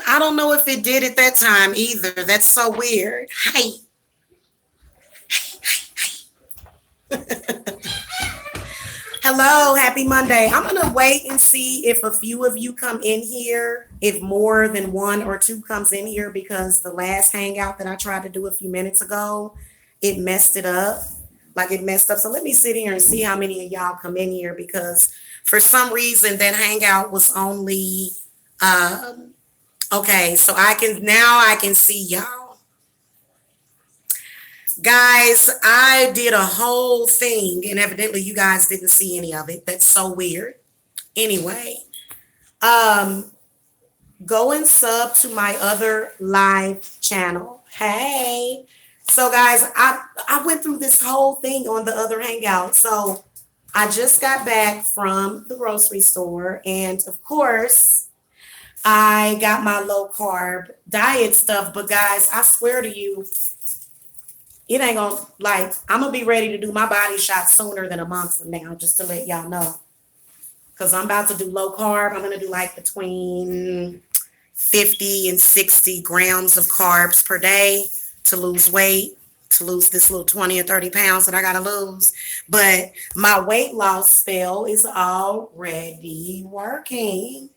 I don't know if it did at that time either. That's so weird. Hey. Hello, happy Monday. I'm going to wait and see if a few of you come in here, if more than one or two comes in here, because the last hangout that I tried to do a few minutes ago, it messed it up. Like it messed up. So let me sit here and see how many of y'all come in here because for some reason that hangout was only okay, so I can see y'all. Guys, I did a whole thing and evidently you guys didn't see any of it. That's so weird. Anyway, um, go and sub to my other live channel. Hey. So guys, I went through this whole thing on the other hangout. So I just got back from the grocery store and of course I got my low carb diet stuff, but guys, I swear to you, it ain't gonna like I'm gonna be ready to do my body shot sooner than a month from now, just to let y'all know. Cause I'm about to do low carb. I'm gonna do like between 50 and 60 grams of carbs per day to lose weight, to lose this little 20 or 30 pounds that I gotta lose. But my weight loss spell is already working.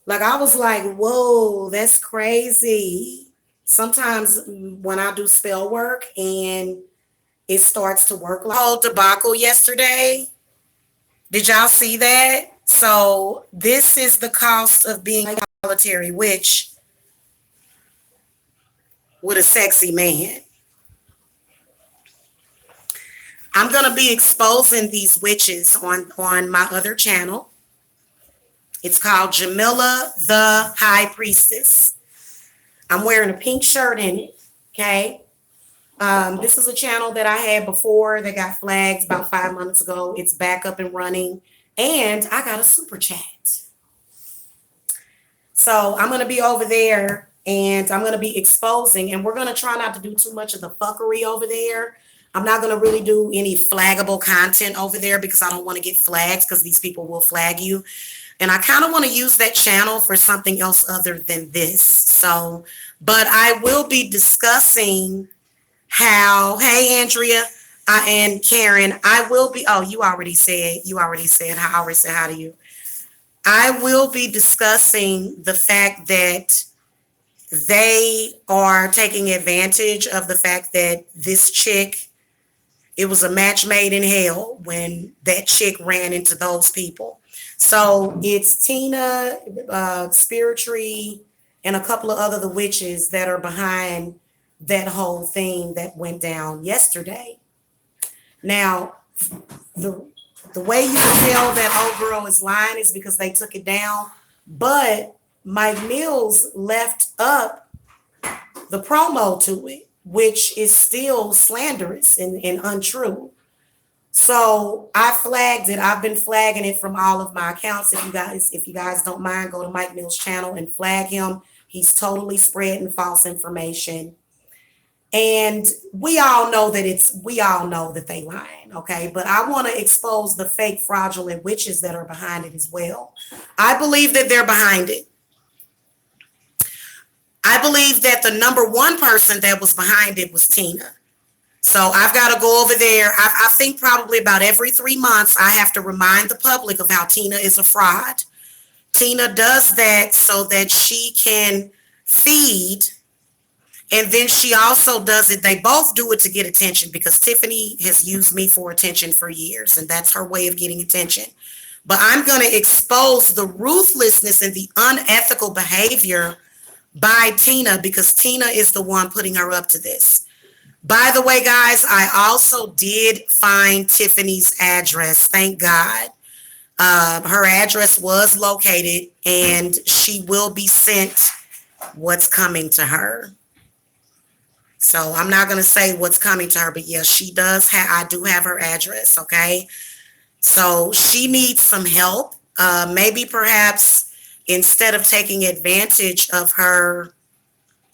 Like I was like, whoa, that's crazy. Sometimes when I do spell work and it starts to work like whole debacle yesterday. Did y'all see that? So this is the cost of being a solitary witch with a sexy man. I'm gonna be exposing these witches on my other channel. It's called Jamila the High Priestess. I'm wearing a pink shirt in it. Okay. This is a channel that I had before that got flagged about 5 months ago. It's back up and running. And I got a super chat. So I'm going to be over there and I'm going to be exposing. And we're going to try not to do too much of the fuckery over there. I'm not going to really do any flaggable content over there because I don't want to get flagged because these people will flag you. And I kind of want to use that channel for something else other than this. So, but I will be discussing how, hey, Andrea and Karen, I will be, oh, you already said, I already said hi to you. I will be discussing the fact that they are taking advantage of the fact that this chick, it was a match made in hell when that chick ran into those people. So it's Tina, Spiritry, and a couple of other the witches that are behind that whole thing that went down yesterday. Now, the way you can tell that old girl is lying is because they took it down. But Mike Mills left up the promo to it, which is still slanderous and untrue. So I flagged it. I've been flagging it from all of my accounts. If you guys don't mind, go to Mike Mills' channel and flag him. He's totally spreading false information. And we all know that they lying, okay? But I want to expose the fake fraudulent witches that are behind it as well. I believe that they're behind it. I believe that the number one person that was behind it was Tina. So I've got to go over there. I think probably about every 3 months, I have to remind the public of how Tina is a fraud. Tina does that so that she can feed. And then she also does it. They both do it to get attention because Tiffany has used me for attention for years. And that's her way of getting attention. But I'm going to expose the ruthlessness and the unethical behavior by Tina because Tina is the one putting her up to this. By the way, guys, I also did find Tiffany's address. Thank God. Her address was located and she will be sent what's coming to her. So I'm not going to say what's coming to her, but yes, she does I do have her address. Okay. So she needs some help. Maybe perhaps instead of taking advantage of her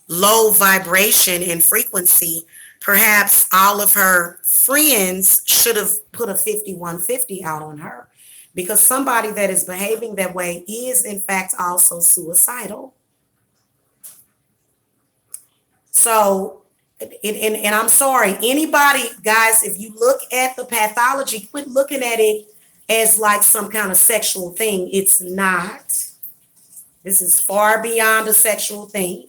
low vibration and frequency, perhaps all of her friends should have put a 5150 out on her because somebody that is behaving that way is in fact also suicidal. So, and I'm sorry, anybody, guys, if you look at the pathology, quit looking at it as like some kind of sexual thing. It's not. This is far beyond a sexual thing.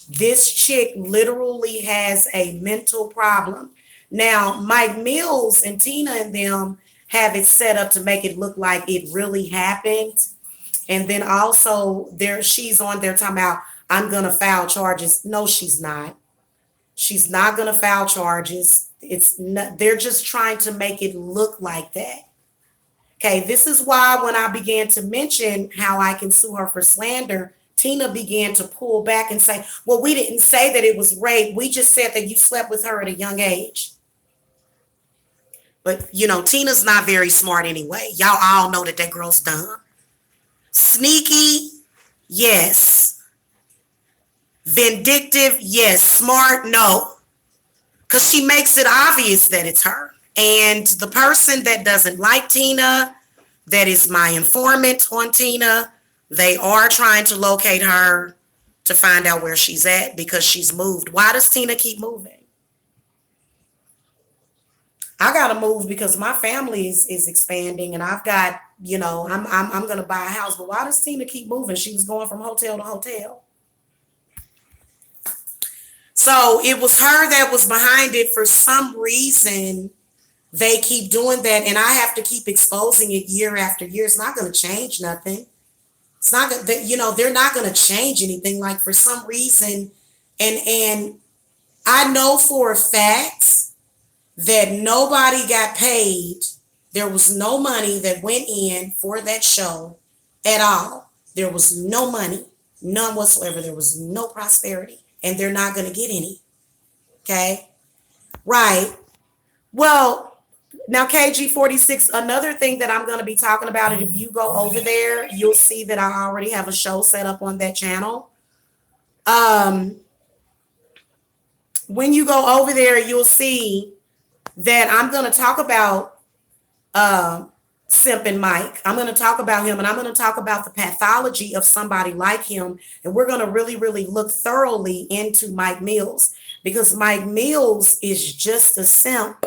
This chick literally has a mental problem. Now, Mike Mills and Tina and them have it set up to make it look like it really happened. And then also she's on there talking about, I'm gonna file charges. No, she's not. She's not gonna file charges. It's not, they're just trying to make it look like that. Okay, this is why when I began to mention how I can sue her for slander, Tina began to pull back and say, well, we didn't say that it was rape. We just said that you slept with her at a young age. But, Tina's not very smart anyway. Y'all all know that girl's dumb. Sneaky, yes. Vindictive, yes. Smart, no. Because she makes it obvious that it's her. And the person that doesn't like Tina, that is my informant on Tina, they are trying to locate her to find out where she's at because she's moved. Why does Tina keep moving? I gotta move because my family is expanding and I've got, I'm gonna buy a house. But why does Tina keep moving? She was going from hotel to hotel. So it was her that was behind it. For some reason, they keep doing that, and I have to keep exposing it year after year. It's not going to change nothing. It's not going to, they're not going to change anything. Like for some reason, and I know for a fact that nobody got paid. There was no money that went in for that show at all. There was no money, none whatsoever. There was no prosperity, and they're not going to get any. Okay, right. Well, now KG46, another thing that I'm going to be talking about, and if you go over there, you'll see that I already have a show set up on that channel. When you go over there, you'll see that I'm going to talk about Simp and Mike. I'm going to talk about him, and I'm going to talk about the pathology of somebody like him, and we're going to really, really look thoroughly into Mike Mills, because Mike Mills is just a simp.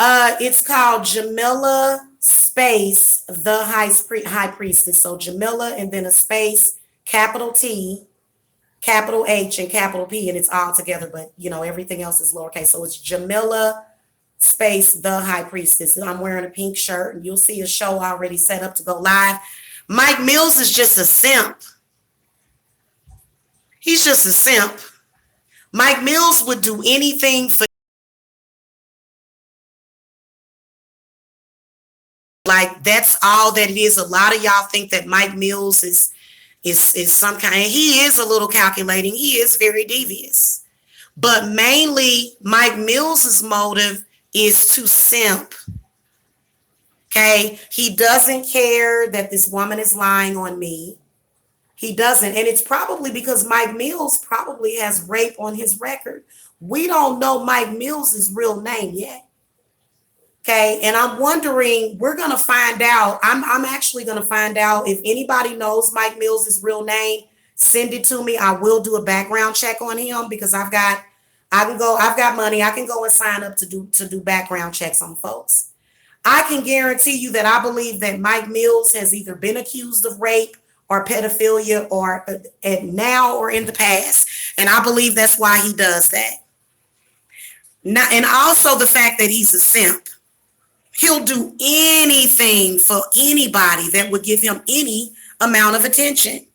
It's called Jamila space the high priestess. So Jamila and then a space, capital T, capital H, and capital P, and it's all together, but everything else is lowercase. So it's Jamila space the high priestess. And I'm wearing a pink shirt, and you'll see a show already set up to go live. Mike Mills is just a simp. He's just a simp. Mike Mills would do anything for, like, that's all that it is. A lot of y'all think that Mike Mills is some kind, and he is a little calculating. He is very devious. But mainly Mike Mills's motive is to simp. Okay? He doesn't care that this woman is lying on me. He doesn't. And it's probably because Mike Mills probably has rape on his record. We don't know Mike Mills's real name yet. Okay, and I'm wondering, we're going to find out. I'm actually going to find out if anybody knows Mike Mills' real name. Send it to me. I will do a background check on him because I've got money. I can go and sign up to do background checks on folks. I can guarantee you that I believe that Mike Mills has either been accused of rape or pedophilia or now or in the past. And I believe that's why he does that. Now, and also the fact that he's a simp. He'll do anything for anybody that would give him any amount of attention.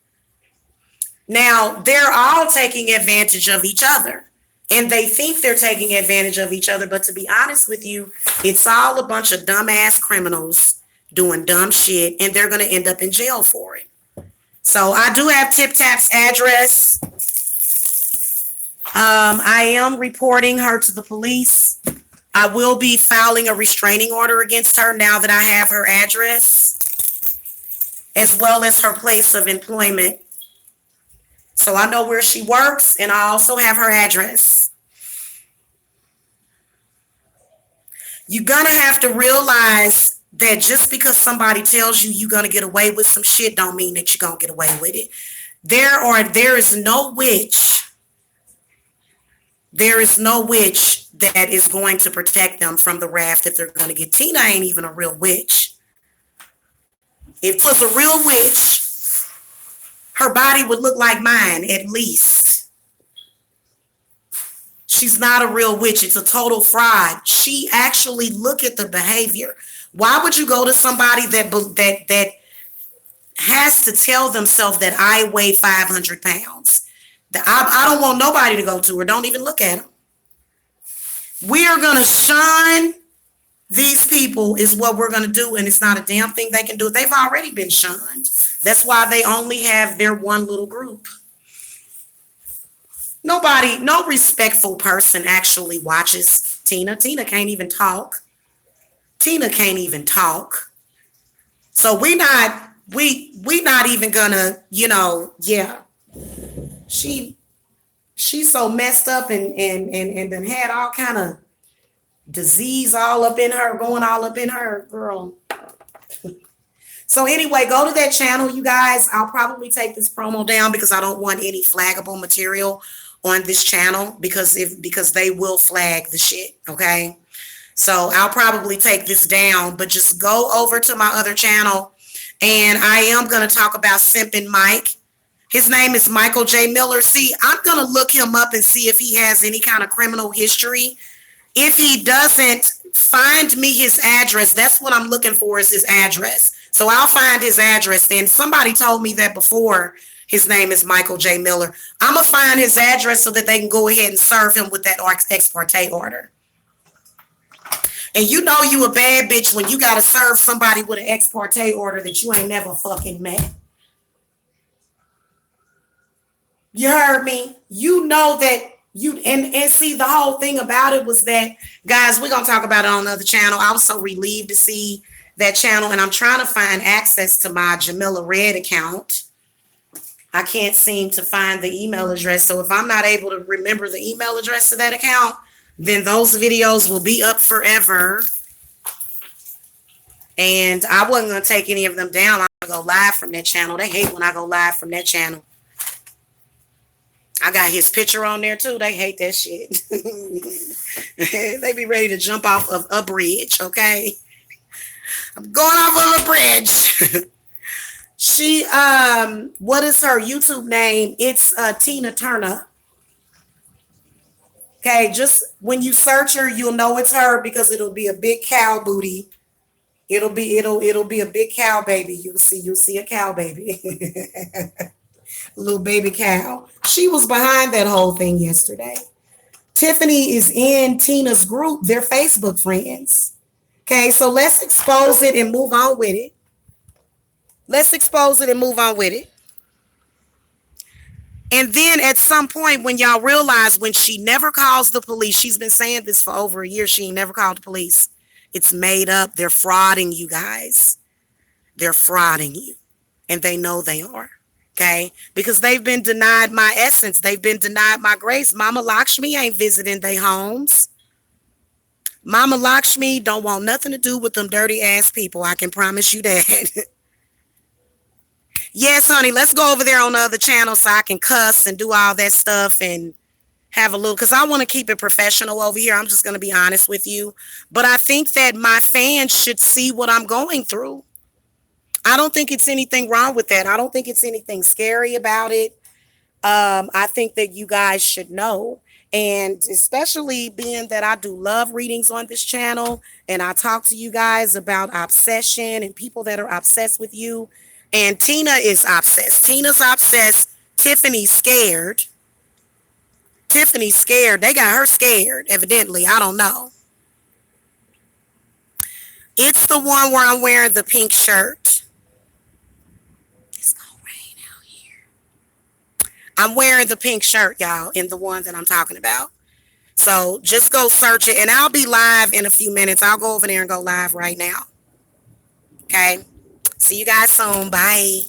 Now, they're all taking advantage of each other, and they think they're taking advantage of each other. But to be honest with you, it's all a bunch of dumbass criminals doing dumb shit, and they're going to end up in jail for it. So I do have Tip Tap's address. I am reporting her to the police. I will be filing a restraining order against her now that I have her address, as well as her place of employment. So I know where she works, and I also have her address. You're going to have to realize that just because somebody tells you you're going to get away with some shit don't mean that you're going to get away with it. There is no witch that is going to protect them from the wrath that they're going to get. Tina ain't even a real witch. If it was a real witch, her body would look like mine at least. She's not a real witch. It's a total fraud. She actually look at the behavior. Why would you go to somebody that has to tell themselves that I weigh 500 pounds? I don't want nobody to go to her. Don't even look at them. We are going to shun these people is what we're going to do, and it's not a damn thing they can do. They've already been shunned. That's why they only have their one little group. Nobody, no respectful person actually watches Tina. Tina can't even talk. So we not even gonna, yeah. She's so messed up and done had all kind of disease all up in her, going all up in her, girl. So anyway, go to that channel, you guys. I'll probably take this promo down because I don't want any flaggable material on this channel because they will flag the shit, okay? So I'll probably take this down, but just go over to my other channel, and I am going to talk about Simpin' Mike. His name is Michael J. Miller. See, I'm going to look him up and see if he has any kind of criminal history. If he doesn't, find me his address. That's what I'm looking for, is his address. So I'll find his address. Then somebody told me that before. His name is Michael J. Miller. I'm going to find his address so that they can go ahead and serve him with that ex parte order. And you know you a bad bitch when you got to serve somebody with an ex parte order that you ain't never fucking met. You heard me? You know that you, and see, the whole thing about it was that, guys, we're going to talk about it on another channel. I was so relieved to see that channel, and I'm trying to find access to my Jamila Red account. I can't seem to find the email address. So if I'm not able to remember the email address to that account, then those videos will be up forever. And I wasn't going to take any of them down. I'm going to go live from that channel. They hate when I go live from that channel. I got his picture on there too. They hate that shit. They be ready to jump off of a bridge, okay? I'm going off of a bridge. She, what is her YouTube name? It's Tina Turner. Okay, just when you search her, you'll know it's her because it'll be a big cow booty. It'll be a big cow baby. You'll see a cow baby. A little baby cow. She was behind that whole thing yesterday. Tiffany is in Tina's group. They're Facebook friends. Okay, so let's expose it and move on with it. And then at some point when y'all realize, when she never calls the police, she's been saying this for over a year, she ain't never called the police. It's made up. They're frauding you guys. They're frauding you. And they know they are. Okay? Because they've been denied my essence. They've been denied my grace. Mama Lakshmi ain't visiting their homes. Mama Lakshmi don't want nothing to do with them dirty ass people. I can promise you that. Yes, honey, let's go over there on the other channel so I can cuss and do all that stuff and have a little, because I want to keep it professional over here. I'm just going to be honest with you. But I think that my fans should see what I'm going through. I don't think it's anything wrong with that. I don't think it's anything scary about it. I think that you guys should know. And especially being that I do love readings on this channel and I talk to you guys about obsession and people that are obsessed with you. And Tina is obsessed. Tina's obsessed. Tiffany's scared. They got her scared, evidently. I don't know. It's the one where I'm wearing the pink shirt. It's gonna rain out here. I'm wearing the pink shirt, y'all, in the one that I'm talking about. So just go search it, and I'll be live in a few minutes. I'll go over there and go live right now. Okay? See you guys soon. Bye.